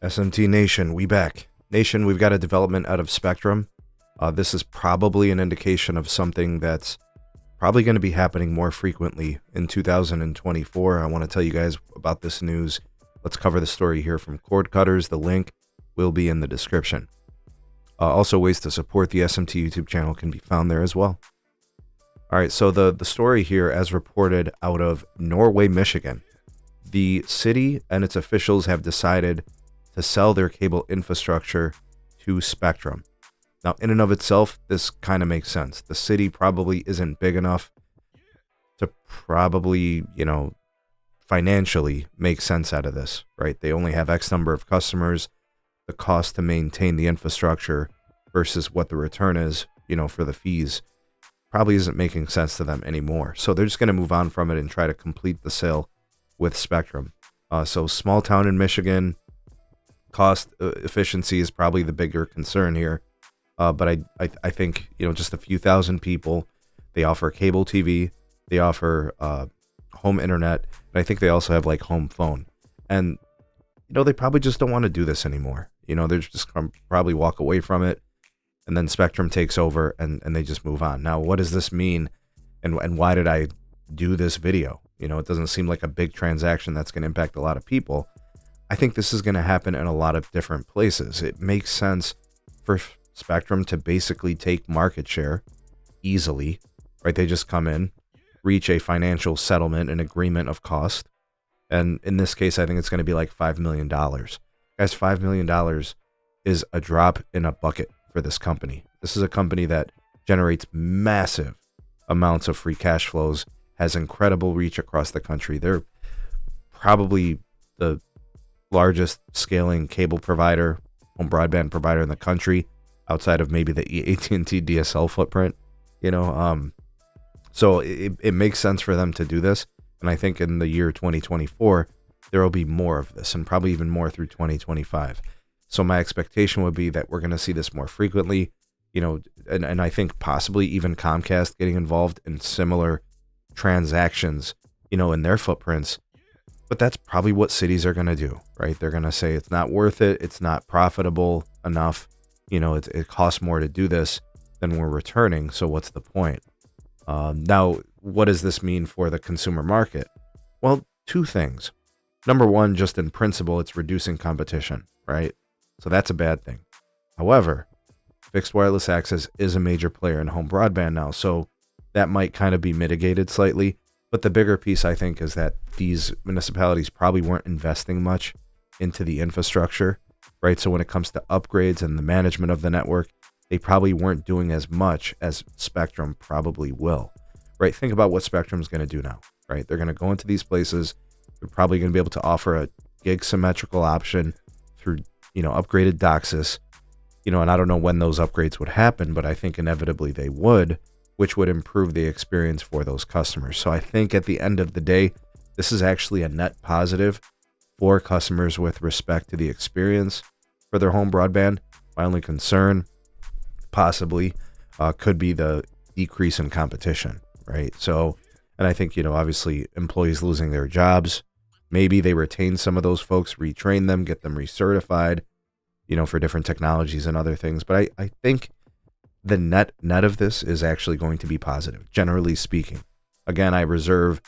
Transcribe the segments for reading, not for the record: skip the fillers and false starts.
SMT Nation, we back. Nation, we've got a development out of Spectrum. This is probably an indication of something that's probably going to be happening more frequently in 2024. I want to tell you guys about this news. Let's cover the story here from Cord Cutters. The link will be in the description. Also, ways to support the SMT YouTube channel can be found there as well. All right, so the story here, as reported out of Norway, Michigan, the city and its officials have decided to sell their cable infrastructure to Spectrum. Now, in and of itself, this kind of makes sense. The city probably isn't big enough to probably, financially make sense out of this, right? They only have X number of customers. The cost to maintain the infrastructure versus what the return is, for the fees probably isn't making sense to them anymore. So they're just going to move on from it and try to complete the sale with Spectrum. So small town in Michigan, cost efficiency is probably the bigger concern here. But I think, just a few thousand people. They offer cable TV. They offer home internet. And I think they also have like home phone. And, they probably just don't want to do this anymore. They're just going to probably walk away from it. And then Spectrum takes over and they just move on. Now, what does this mean? And why did I do this video? It doesn't seem like a big transaction that's going to impact a lot of people. I think this is going to happen in a lot of different places. It makes sense for Spectrum to basically take market share easily, right? They just come in, reach a financial settlement, an agreement of cost. And in this case, I think it's going to be like $5 million. Guys, $5 million is a drop in a bucket for this company. This is a company that generates massive amounts of free cash flows, has incredible reach across the country. They're probably the largest scaling cable provider, home broadband provider in the country, outside of maybe the AT&T DSL footprint, So it makes sense for them to do this. And I think in the year 2024, there will be more of this, and probably even more through 2025. So my expectation would be that we're going to see this more frequently, and I think possibly even Comcast getting involved in similar transactions, in their footprints. But that's probably what cities are going to do, right? They're going to say it's not worth it. It's not profitable enough. It costs more to do this than we're returning. So what's the point? Now, what does this mean for the consumer market? Well, two things. Number one, just in principle, it's reducing competition, right? So that's a bad thing. However, fixed wireless access is a major player in home broadband now. So that might kind of be mitigated slightly. But the bigger piece, I think, is that these municipalities probably weren't investing much into the infrastructure, right? So when it comes to upgrades and the management of the network, they probably weren't doing as much as Spectrum probably will, right? Think about what Spectrum's going to do now, right? They're going to go into these places. They're probably going to be able to offer a gig symmetrical option through, upgraded DOCSIS, and I don't know when those upgrades would happen, but I think inevitably they would, which would improve the experience for those customers. So I think at the end of the day, this is actually a net positive for customers with respect to the experience for their home broadband. My only concern possibly could be the decrease in competition, right? So, and I think, obviously employees losing their jobs, maybe they retain some of those folks, retrain them, get them recertified, for different technologies and other things. But I think the net of this is actually going to be positive, generally speaking. Again, I reserve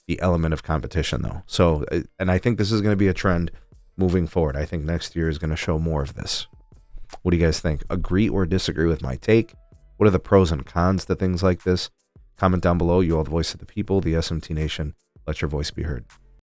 the element of competition though. So, and I think this is going to be a trend moving forward. I think next year is going to show more of this. What do you guys think? Agree or disagree with my take? What are the pros and cons to things like this? Comment down below. You are the voice of the people, the SMT Nation. Let your voice be heard.